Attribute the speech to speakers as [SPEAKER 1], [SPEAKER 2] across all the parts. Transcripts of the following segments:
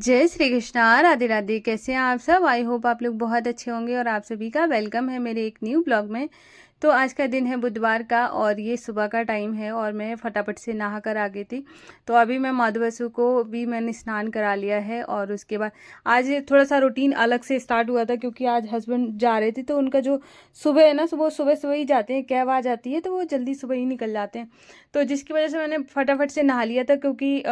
[SPEAKER 1] जय श्री कृष्णा, राधे राधे। कैसे हैं आप सब? आई होप आप लोग बहुत अच्छे होंगे और आप सभी का वेलकम है मेरे एक न्यू ब्लॉग में। तो आज का दिन है बुधवार का और ये सुबह का टाइम है और मैं फटाफट से नहा कर आ गई थी। तो अभी मैं माधवसु को भी मैंने स्नान करा लिया है और उसके बाद आज थोड़ा सा रूटीन अलग से स्टार्ट हुआ था क्योंकि आज हस्बैंड जा रहे थे। तो उनका जो सुबह है ना, सुबह सुबह सुबह ही जाते हैं, कैब आ जाती है तो वो जल्दी सुबह ही निकल जाते हैं। तो जिसकी वजह से मैंने फटाफट से नहा लिया था क्योंकि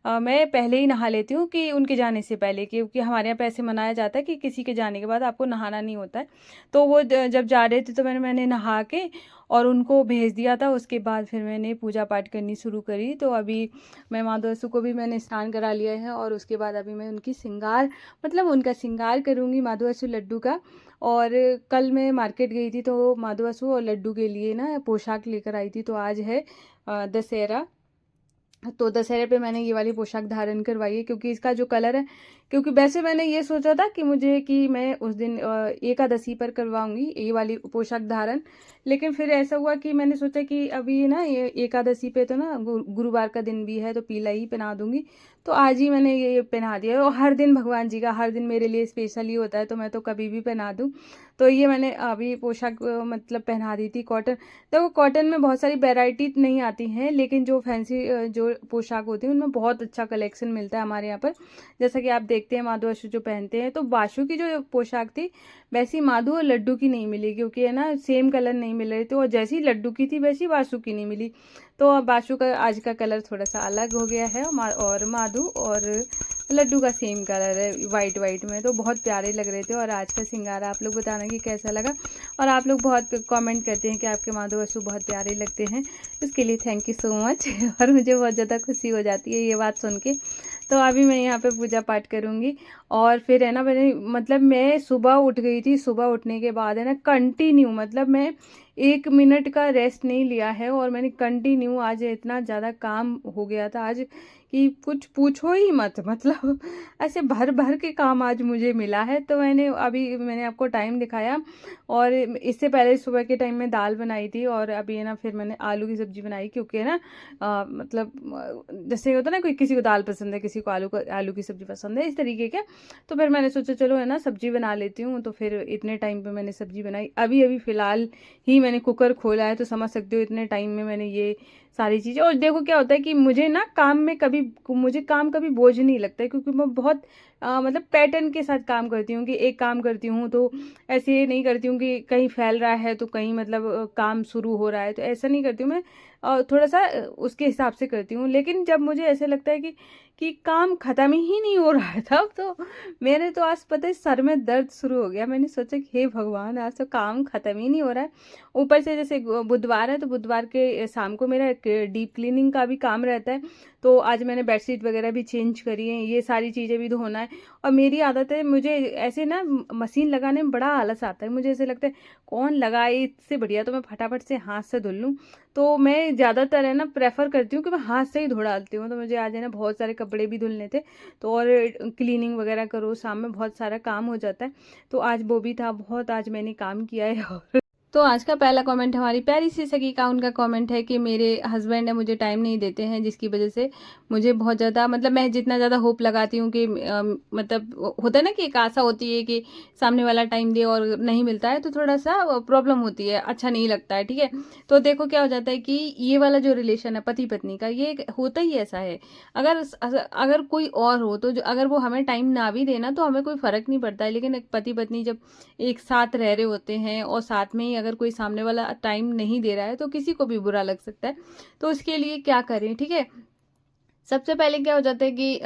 [SPEAKER 1] मैं पहले ही नहा लेती हूँ कि उनके जाने से पहले, क्योंकि हमारे यहाँ पे ऐसे मनाया जाता है कि किसी के जाने के बाद आपको नहाना नहीं होता है। तो वो जब जा रहे थे तो मैंने नहा के और उनको भेज दिया था। उसके बाद फिर मैंने पूजा पाठ करनी शुरू करी। तो अभी मैं माधवसु को भी मैंने स्नान करा लिया है और उसके बाद अभी मैं उनकी उनका श्रृंगार करूँगी, माधवसु लड्डू का। और कल मैं मार्केट गई थी तो माधवसु और लड्डू के लिए ना पोशाक लेकर आई थी। तो आज है दशहरा। तो दशहरे पे मैंने ये वाली पोशाक धारण करवाई है क्योंकि इसका जो कलर है, क्योंकि वैसे मैंने ये सोचा था कि मैं उस दिन एकादशी पर करवाऊंगी ये वाली पोशाक धारण। लेकिन फिर ऐसा हुआ कि मैंने सोचा कि अभी ना ये एकादशी पे तो ना गुरुवार का दिन भी है तो पीला ही पहना दूंगी। तो आज ही मैंने ये पहना दिया है और हर दिन भगवान जी का हर दिन मेरे लिए स्पेशल ही होता है तो मैं तो कभी भी पहना दूँ। तो ये मैंने अभी पोशाक पहना दी थी कॉटन। देखो कॉटन में बहुत सारी वैरायटी नहीं आती हैं, लेकिन जो फैंसी जो पोशाक होती है उनमें बहुत अच्छा कलेक्शन मिलता है हमारे यहाँ पर। जैसा कि आप देखते हैं माधु अशु जो पहनते हैं, तो बाशु की जो पोशाक थी वैसी माधु और लड्डू की नहीं मिली क्योंकि है ना सेम कलर नहीं मिल रहे थे, और जैसी लड्डू की थी वैसी बाशु की नहीं मिली। तो अब बाशु का आज का कलर थोड़ा सा अलग हो गया है और माधु और लड्डू का सेम कलर है वाइट वाइट में। तो बहुत प्यारे लग रहे थे। और आज का सिंगार आप लोग बताना कि कैसा लगा। और आप लोग बहुत कमेंट करते हैं कि आपके माधव अशु बहुत प्यारे लगते हैं, उसके लिए थैंक यू सो मच। और मुझे बहुत ज़्यादा खुशी हो जाती है ये बात सुन के। तो अभी मैं यहाँ पे पूजा पाठ करूँगी और फिर है ना मैं सुबह उठ गई थी। सुबह उठने के बाद है ना कंटिन्यू मैं 1 मिनट का रेस्ट नहीं लिया है और मैंने कंटिन्यू आज इतना ज़्यादा काम हो गया था आज कि कुछ पूछो ही मत। ऐसे भर भर के काम आज मुझे मिला है। तो मैंने आपको टाइम दिखाया और इससे पहले सुबह के टाइम में दाल बनाई थी और अभी है ना फिर मैंने आलू की सब्जी बनाई क्योंकि है ना जैसे होता है ना कोई किसी को दाल पसंद है, किसी को आलू की सब्जी पसंद है, इस तरीके के। तो फिर मैंने सोचा चलो है ना सब्जी बना लेती हूँ। तो फिर इतने टाइम पे मैंने सब्जी बनाई। अभी अभी फ़िलहाल ही मैंने कुकर खोला है तो समझ सकते हो इतने टाइम में मैंने ये सारी चीज़ें। और देखो क्या होता है कि मुझे काम कभी बोझ नहीं लगता है क्योंकि मैं बहुत पैटर्न के साथ काम करती हूँ कि एक काम करती हूँ तो ऐसे नहीं करती हूँ कि कहीं फैल रहा है तो कहीं काम शुरू हो रहा है, तो ऐसा नहीं करती हूँ मैं। थोड़ा सा उसके हिसाब से करती हूँ। लेकिन जब मुझे ऐसे लगता है कि काम ख़त्म ही नहीं हो रहा है तब तो मेरे तो आज पता है सर में दर्द शुरू हो गया। मैंने सोचा कि हे भगवान, आज तो काम ख़त्म ही नहीं हो रहा है। ऊपर से जैसे बुधवार है तो बुधवार के शाम को मेरा डीप क्लीनिंग का भी काम रहता है। तो आज मैंने बेडशीट वगैरह भी चेंज करी है, ये सारी चीज़ें भी धोना है। और मेरी आदत है, मुझे ऐसे ना मशीन लगाने में बड़ा आलस आता है। मुझे ऐसे लगता है कौन लगाए, इससे बढ़िया तो मैं फटाफट से हाथ से धुल लूँ। तो मैं ज़्यादातर है ना प्रेफर करती हूँ कि मैं हाथ से ही धो डालती हूँ। तो मुझे आज है ना बहुत सारे कपड़े भी धुलने थे तो और क्लीनिंग वगैरह करो, शाम में बहुत सारा काम हो जाता है। तो आज वो भी था, बहुत आज मैंने काम किया है। और तो आज का पहला कमेंट हमारी प्यारी सी सखी का उनका कमेंट है कि मेरे हस्बैंड है मुझे टाइम नहीं देते हैं, जिसकी वजह से मुझे बहुत ज़्यादा मैं जितना ज़्यादा होप लगाती हूँ कि होता है ना कि एक आशा होती है कि सामने वाला टाइम दे और नहीं मिलता है तो थोड़ा सा प्रॉब्लम होती है, अच्छा नहीं लगता है। ठीक है, तो देखो क्या हो जाता है कि ये वाला जो रिलेशन है पति पत्नी का, ये होता ही ऐसा है। अगर अगर कोई और हो तो अगर वो हमें टाइम ना भी देना तो हमें कोई फ़र्क नहीं पड़ता है। लेकिन एक पति पत्नी जब एक साथ रह रहे होते हैं और साथ में ही अगर कोई सामने वाला टाइम नहीं दे रहा है तो किसी को भी बुरा लग सकता है। तो उसके लिए क्या करें? ठीक है, सबसे पहले क्या हो जाता है कि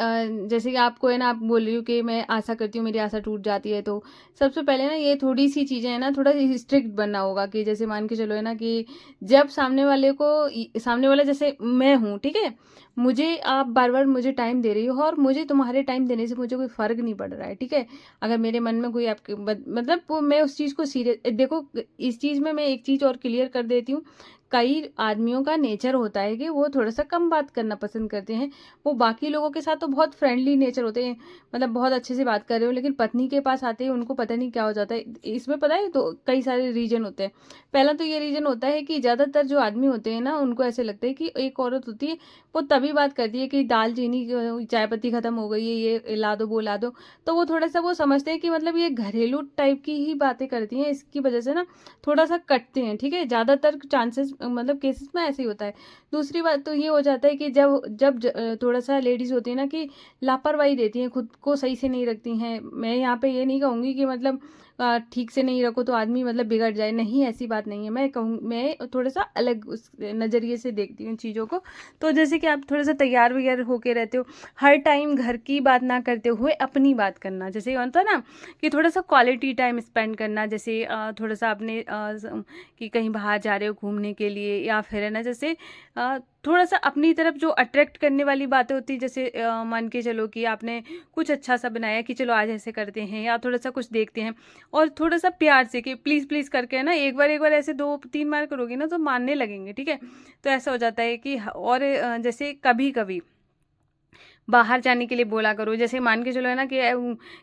[SPEAKER 1] जैसे कि आपको है ना, आप बोल रही हो कि मैं आशा करती हूँ मेरी आशा टूट जाती है। तो सबसे पहले ना ये थोड़ी सी चीज़ें हैं ना, थोड़ा स्ट्रिक्ट बनना होगा कि जैसे मान के चलो है ना कि जब सामने वाला जैसे मैं हूँ, ठीक है, मुझे आप बार बार मुझे टाइम दे रही हो और मुझे तुम्हारे टाइम देने से मुझे कोई फ़र्क नहीं पड़ रहा है। ठीक है, अगर मेरे मन में कोई मैं उस चीज़ को सीरियस देखो, इस चीज़ में मैं एक चीज़ और क्लियर कर देती हूँ। कई आदमियों का नेचर होता है कि वो थोड़ा-सा कम बात करना पसंद करते हैं। वो बाकी लोगों के साथ तो बहुत फ्रेंडली नेचर होते हैं, मतलब बहुत अच्छे से बात कर रहे हो, लेकिन पत्नी के पास आते ही उनको पता नहीं क्या हो जाता है। इसमें पता है तो कई सारे रीज़न होते हैं। पहला तो ये रीज़न होता है कि ज़्यादातर जो आदमी होते हैं ना, उनको ऐसे लगता है कि एक औरत होती है, वो तभी बात करती है कि दाल चीनी चाय पत्ती ख़त्म हो गई है, ये ला दो, वो ला दो। तो वो थोड़ा-सा वो समझते हैं कि मतलब ये घरेलू टाइप की ही बातें करती हैं, इसकी वजह से ना थोड़ा-सा कटते हैं, ठीक है? ज़्यादातर चांसेस मतलब केसेस में ऐसे ही होता है। दूसरी बात तो ये हो जाता है कि जब जब थोड़ा-सा लेडीज़ होती है ना कि लापरवाही देती हैं, खुद को सही से नहीं रखती हैं। मैं यहाँ पे ये नहीं कहूँगी कि मतलब ठीक से नहीं रखो तो आदमी मतलब बिगड़ जाए, नहीं ऐसी बात नहीं है। मैं थोड़ा-सा अलग उस नज़रिए से देखती हूँ चीज़ों को। तो जैसे कि आप थोड़ा-सा तैयार-वैयार होके रहते हो, हर टाइम घर की बात ना करते हुए अपनी बात करना। जैसे ये होता है ना कि थोड़ा-सा क्वालिटी टाइम स्पेंड करना, जैसे थोड़ा-सा अपने कि कहीं बाहर जा रहे हो घूमने के लिए, या फिर है ना जैसे थोड़ा-सा अपनी तरफ जो अट्रैक्ट करने वाली बातें होती हैं, जैसे मान के चलो कि आपने कुछ अच्छा-सा बनाया कि चलो आज ऐसे करते हैं, या थोड़ा-सा कुछ देखते हैं, और थोड़ा-सा प्यार से कि प्लीज़ करके है ना, एक बार ऐसे 2-3 बार करोगे ना तो मानने लगेंगे, ठीक है? तो ऐसा हो जाता है कि और जैसे कभी-कभी बाहर जाने के लिए बोला करो। जैसे मान के चलो है ना कि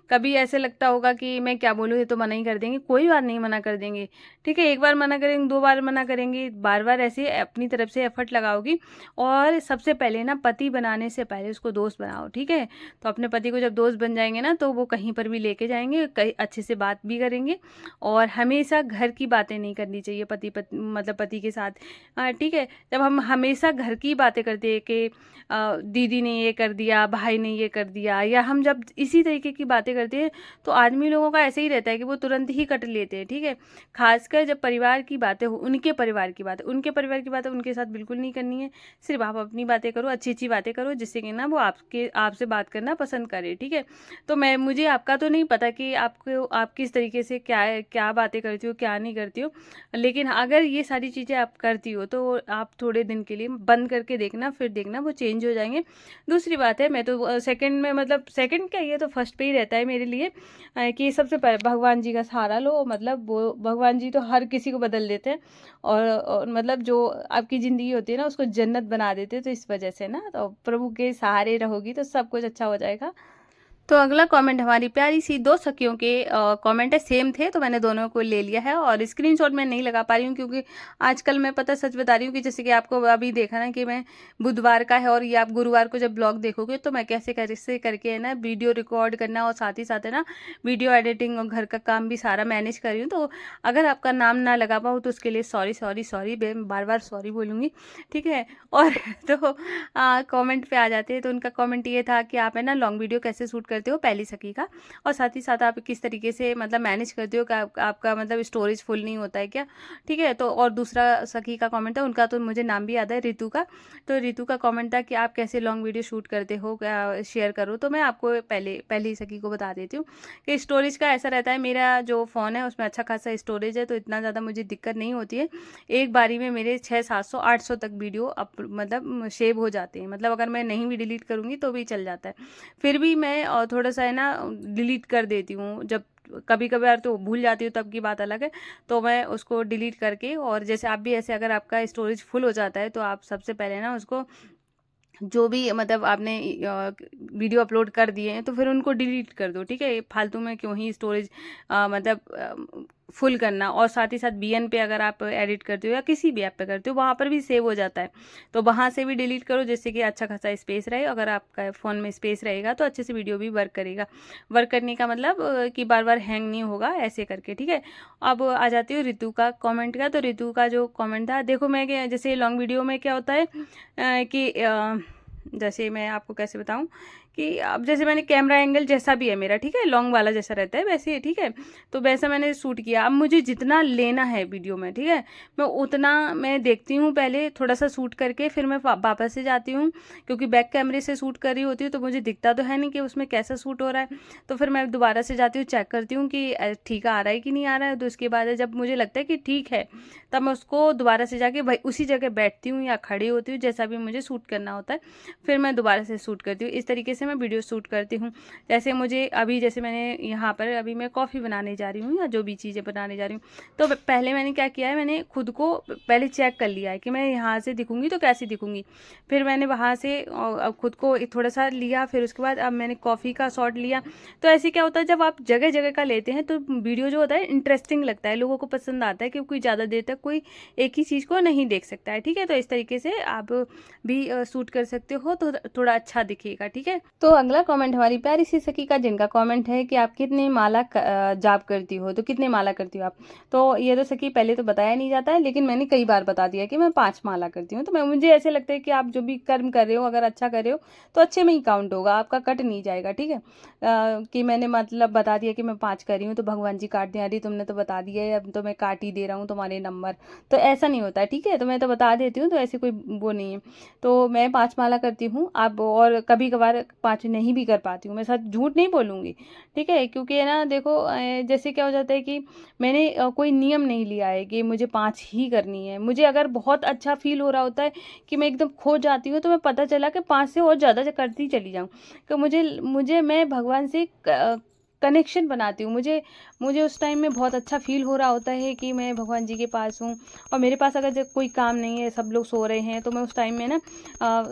[SPEAKER 1] कभी ऐसे लगता होगा कि मैं क्या बोलूँ, ये तो मना ही कर देंगे, कोई बात नहीं, मना कर देंगे, ठीक है? एक बार मना करेंगे, 2 बार मना करेंगे, बार-बार ऐसे अपनी तरफ से एफर्ट लगाओगी। और सबसे पहले ना पति बनाने से पहले उसको दोस्त बनाओ, ठीक है? तो अपने पति को जब दोस्त बन जाएँगे ना, तो वो कहीं पर भी लेके जाएँगे, कहीं अच्छे से बात भी करेंगे। और हमेशा घर की बातें नहीं करनी चाहिए मतलब पति के साथ, ठीक है? जब हम हमेशा घर की बातें करते हैं कि दीदी ने ये कर दिया, भाई ने ये कर दिया, या हम जब इसी तरीके की बातें करते हैं, तो आदमी लोगों का ऐसे ही रहता है कि वो तुरंत ही कट लेते हैं, ठीक है? खासकर जब परिवार की बातें हो, उनके परिवार की बातें उनके साथ बिल्कुल नहीं करनी है। सिर्फ आप अपनी बातें करो, अच्छी-अच्छी बातें करो, जिससे कि ना वो आपसे बात करना पसंद करे, ठीक है? तो मुझे आपका तो नहीं पता कि आप किस तरीके से क्या बातें करती हो, क्या नहीं करती हो। लेकिन अगर ये सारी चीज़ें आप करती हो, तो आप थोड़े दिन के लिए बंद करके देखना, फिर देखना वो चेंज हो जाएँगे। दूसरी बात है, मैं तो सेकंड में, मतलब सेकंड क्या, ये तो फर्स्ट पे ही रहता है मेरे लिए, कि सबसे पहले भगवान जी का सहारा लो। मतलब वो भगवान जी तो हर किसी को बदल देते हैं, और मतलब जो आपकी ज़िंदगी होती है ना, उसको जन्नत बना देते हैं। तो इस वजह से ना, तो प्रभु के सहारे रहोगी तो सब कुछ अच्छा हो जाएगा। तो अगला कमेंट हमारी प्यारी सी 2 सखियों के कमेंट है, सेम थे, तो मैंने दोनों को ले लिया है। और स्क्रीनशॉट मैं नहीं लगा पा रही हूँ, क्योंकि आजकल मैं सच बता रही हूँ कि जैसे कि आपको अभी देखा ना कि मैं बुधवार का है, और ये आप गुरुवार को जब ब्लॉग देखोगे तो मैं कैसे करके है ना वीडियो रिकॉर्ड करना, और साथ ही साथ है ना वीडियो एडिटिंग और घर का काम भी सारा मैनेज कर रही हूँ। तो अगर आपका नाम ना लगा पाऊँ तो उसके लिए सॉरी, मैं बार सॉरी बोलूँगी, ठीक है? और तो कमेंट पे आ जाते हैं, तो उनका कमेंट ये था कि आप है ना लॉन्ग वीडियो कैसे शूट करते हो पहली सखी का, और साथ ही साथ आप किस तरीके से मतलब मैनेज करते हो, कि आपका मतलब स्टोरेज फुल नहीं होता है क्या, ठीक है? तो और दूसरा सखी का कमेंट है, उनका तो मुझे नाम भी याद है, रितु का। तो रितु का कमेंट था कि आप कैसे लॉन्ग वीडियो शूट करते हो, क्या शेयर करो। तो मैं आपको पहली सखी को बता देती हूँ कि स्टोरेज का ऐसा रहता है, मेरा जो फ़ोन है उसमें अच्छा खासा स्टोरेज है, तो इतना ज़्यादा मुझे दिक्कत नहीं होती है। एक बारी में मेरे 600-700-800 तक वीडियो मतलब सेव हो जाते हैं, मतलब अगर मैं नहीं भी डिलीट करूँगी तो भी चल जाता है। फिर भी मैं थोड़ा-सा है ना डिलीट कर देती हूँ, जब कभी-कभार तो भूल जाती हूँ, तब की बात अलग है। तो मैं उसको डिलीट करके, और जैसे आप भी ऐसे अगर आपका स्टोरेज फुल हो जाता है, तो आप सबसे पहले ना उसको, जो भी मतलब आपने वीडियो अपलोड कर दिए हैं, तो फिर उनको डिलीट कर दो, ठीक है? फालतू में क्यों ही स्टोरेज मतलब फुल करना। और साथ ही साथ बीएन पे अगर आप एडिट करते हो, या किसी भी ऐप पे करते हो, वहाँ पर भी सेव हो जाता है, तो वहाँ से भी डिलीट करो, जिससे कि अच्छा खासा स्पेस रहे। अगर आपका फ़ोन में स्पेस रहेगा तो अच्छे से वीडियो भी वर्क करेगा। वर्क करने का मतलब कि बार हैंग नहीं होगा, ऐसे करके, ठीक है? अब आ जाती हूँ ऋतु का कमेंट का। तो ऋतु का जो कमेंट था, देखो मैं जैसे लॉन्ग वीडियो में क्या होता है कि जैसे मैं आपको कैसे बताऊं, कि अब जैसे मैंने कैमरा एंगल जैसा भी है मेरा, ठीक है, लॉन्ग वाला जैसा रहता है वैसे, ठीक है? तो वैसा मैंने शूट किया। अब मुझे जितना लेना है वीडियो में, ठीक है, मैं उतना मैं देखती हूँ, पहले थोड़ा सा शूट करके फिर मैं वापस से जाती हूँ, क्योंकि बैक कैमरे से शूट कर रही होती हूँ, तो मुझे दिखता तो है नहीं कि उसमें कैसा शूट हो रहा है। तो फिर मैं दोबारा से जाती हूँ, चेक करती हूँ कि ठीक आ रहा है कि नहीं आ रहा है। तो उसके बाद जब मुझे लगता है कि ठीक है, तब मैं उसको दोबारा से जाके भाई उसी जगह बैठती हूँ, या खड़ी होती हूँ, जैसा भी मुझे शूट करना होता है, फिर मैं दोबारा से शूट करती हूँ। इस तरीके से मैं वीडियो शूट करती हूँ। जैसे मुझे अभी जैसे मैंने यहाँ पर अभी मैं कॉफ़ी बनाने जा रही हूँ या जो भी चीज़ें बनाने जा रही हूँ, तो पहले मैंने क्या किया है, मैंने खुद को पहले चेक कर लिया है कि मैं यहाँ से दिखूँगी तो कैसी दिखूँगी। फिर मैंने वहाँ से खुद को थोड़ा सा लिया, फिर उसके बाद अब मैंने कॉफ़ी का शॉट लिया। तो ऐसे क्या होता है, जब आप जगह जगह का लेते हैं तो वीडियो जो होता है इंटरेस्टिंग लगता है, लोगों को पसंद आता है, क्योंकि ज़्यादा देर तक कोई एक ही चीज़ को नहीं देख सकता है। ठीक है, तो इस तरीके से आप भी शूट कर सकते हो तो थोड़ा अच्छा दिखेगा। ठीक है, तो अगला कमेंट हमारी प्यारी सी सखी का, जिनका कमेंट है कि आप कितने माला जाप करती हो, तो कितने माला करती हो आप। तो ये तो सखी पहले तो बताया नहीं जाता है, लेकिन मैंने कई बार बता दिया कि मैं 5 माला करती हूँ। तो मुझे ऐसे लगता है कि आप जो भी कर्म कर रहे हो, अगर अच्छा कर रहे हो तो अच्छे में ही काउंट होगा, आपका कट नहीं जाएगा। ठीक है, कि मैंने मतलब बता दिया कि मैं 5 कर रही हूँ तो भगवान जी काट दें, अरे तुमने तो बता दिया है, अब तो मैं काट ही दे रहा हूँ तुम्हारे नंबर। तो ऐसा नहीं होता है। ठीक है, तो मैं तो बता देती हूँ, तो ऐसे कोई वो नहीं है। तो मैं 5 माला करती हूँ आप, और कभी कभार 5 नहीं भी कर पाती हूँ, मैं सच झूठ नहीं बोलूँगी। ठीक है, क्योंकि है ना, देखो जैसे क्या हो जाता है कि मैंने कोई नियम नहीं लिया है कि मुझे 5 ही करनी है। मुझे अगर बहुत अच्छा फील हो रहा होता है कि मैं एकदम खो जाती हूँ, तो मैं पता चला कि 5 से और ज़्यादा करती चली जाऊँ, कि मुझे मुझे मैं भगवान से कनेक्शन बनाती हूँ। मुझे मुझे उस टाइम में बहुत अच्छा फील हो रहा होता है कि मैं भगवान जी के पास हूँ, और मेरे पास अगर जब कोई काम नहीं है, सब लोग सो रहे हैं, तो मैं उस टाइम में ना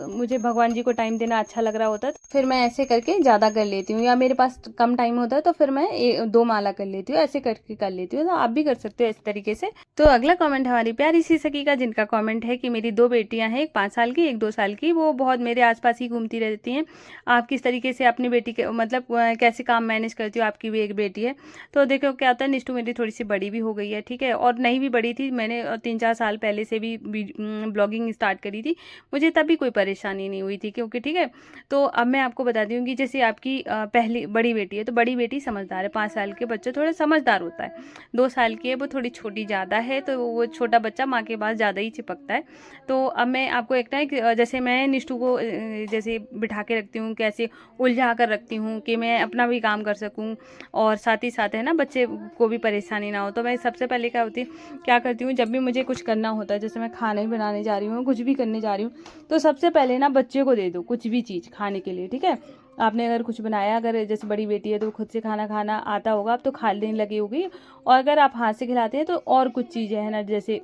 [SPEAKER 1] मुझे भगवान जी को टाइम देना अच्छा लग रहा होता है, फिर मैं ऐसे करके ज़्यादा कर लेती हूँ। या मेरे पास कम टाइम होता है तो फिर मैं 2 माला कर लेती हूँ, ऐसे करके कर लेती हूँ। तो आप भी कर सकते हो इस तरीके से। तो अगला कमेंट हमारी प्यारी सी सखी का, जिनका कमेंट है कि मेरी 2 बेटियां हैं, एक 5 साल की, एक 2 साल की, वो बहुत मेरे आसपास ही घूमती रहती हैं। आप किस तरीके से अपनी बेटी के मतलब कैसे काम मैनेज करती हो, आपकी भी एक बेटी है। तो देखो क्या होता है, निष्ठू मेरी थोड़ी सी बड़ी भी हो गई है। ठीक है, और नहीं भी बड़ी थी, मैंने 3-4 साल पहले से भी ब्लॉगिंग स्टार्ट करी थी, मुझे तभी कोई परेशानी नहीं हुई थी, क्योंकि ठीक है। तो अब मैं आपको बताती हूँ कि जैसे आपकी पहली बड़ी बेटी है, तो बड़ी बेटी समझदार है, 5 साल के बच्चे थोड़ा समझदार होता है। 2 साल की है, वो थोड़ी छोटी ज़्यादा है, तो वो छोटा बच्चा माँ के पास ज़्यादा ही चिपकता है। तो अब मैं आपको एक ना जैसे मैं निष्ठू को जैसे बिठा के रखती हूँ, कैसे उलझा कर रखती हूँ कि मैं अपना भी काम कर सकूँ, और साथ ही साथ है ना बच्चे को भी परेशानी ना हो। तो मैं सबसे पहले क्या करती हूँ, जब भी मुझे कुछ करना होता है, जैसे मैं खाना ही बनाने जा रही हूँ, कुछ भी करने जा रही हूँ, तो सबसे पहले ना बच्चे को दे दो कुछ भी चीज़ खाने के लिए। ठीक है, आपने अगर कुछ बनाया, अगर जैसे बड़ी बेटी है तो खुद से खाना खाना आता होगा, अब तो खाने लगी होगी, और अगर आप हाथ से खिलाते हैं तो और कुछ चीज़ें हैं ना, जैसे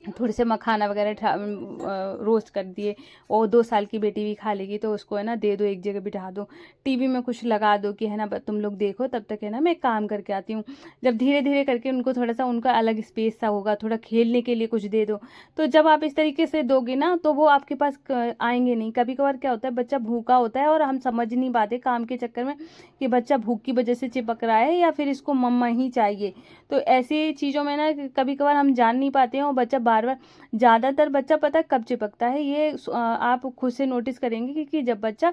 [SPEAKER 1] थोड़े से मखाना वगैरह रोस्ट कर दिए, और 2 साल की बेटी भी खा लेगी, तो उसको है ना दे दो, एक जगह बिठा दो, टीवी में कुछ लगा दो कि है ना तुम लोग देखो, तब तक है ना मैं काम करके आती हूँ। जब धीरे धीरे करके उनको थोड़ा सा उनका अलग स्पेस सा होगा, थोड़ा खेलने के लिए कुछ दे दो, तो जब आप इस तरीके से दोगे ना, तो वो आपके पास आएंगे नहीं। कभी कभार क्या होता है, बच्चा भूखा होता है और हम समझ नहीं पाते काम के चक्कर में कि बच्चा भूख की वजह से चिपक रहा है या फिर इसको मम्मा ही चाहिए। तो ऐसी चीज़ों में ना कभी कभार हम जान नहीं पाते हैं, और बच्चा बार बार, ज़्यादातर बच्चा पता है कब चिपकता है, ये आप खुद से नोटिस करेंगे कि जब बच्चा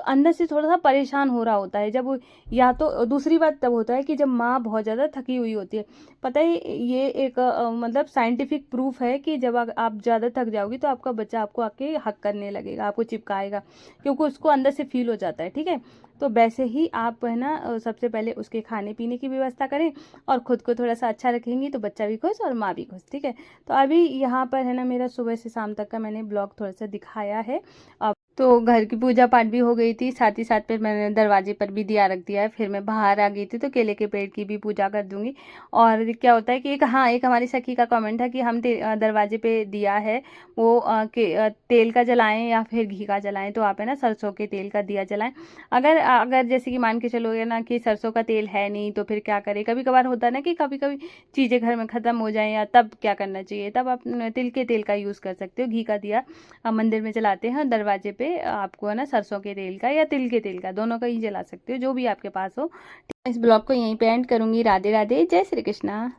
[SPEAKER 1] अंदर से थोड़ा सा परेशान हो रहा होता है, जब वो, या तो दूसरी बात तब होता है कि जब माँ बहुत ज़्यादा थकी हुई होती है। पता है, ये एक मतलब साइंटिफिक प्रूफ है कि जब आप ज़्यादा थक जाओगी तो आपका बच्चा आपको आके हक करने लगेगा, आपको चिपकाएगा, क्योंकि उसको अंदर से फील हो जाता है। ठीक है, तो वैसे ही आप है ना सबसे पहले उसके खाने पीने की व्यवस्था करें, और ख़ुद को थोड़ा सा अच्छा रखेंगी तो बच्चा भी खुश और माँ भी खुश। ठीक है, तो अभी यहाँ पर है ना मेरा सुबह से शाम तक का मैंने ब्लॉग थोड़ा सा दिखाया है। अब तो घर की पूजा पाठ भी हो गई थी, साथ ही साथ फिर मैंने दरवाजे पर भी दिया रख दिया है। फिर मैं बाहर आ गई थी, तो केले के पेड़ की भी पूजा कर दूंगी। और क्या होता है कि एक हमारी सखी का कमेंट है कि हम दरवाजे पे दिया है वो तेल का जलाएं या फिर घी का जलाएं, तो आप है ना सरसों के तेल का दिया जलाएं। अगर अगर जैसे कि मान के चलोगे ना कि सरसों का तेल है नहीं, तो फिर क्या करें, कभी कभार होता है ना कि कभी कभी चीज़ें घर में ख़त्म हो जाएं, या तब क्या करना चाहिए, तब आप तिल के तेल का यूज़ कर सकते हो। घी का दिया मंदिर में जलाते हैं, दरवाजे पे आपको है ना सरसों के तेल का या तिल के तेल का, दोनों का ही जला सकते हो, जो भी आपके पास हो। इस ब्लॉग को यहीं पे एंड करूंगी। राधे राधे, जय श्री कृष्णा।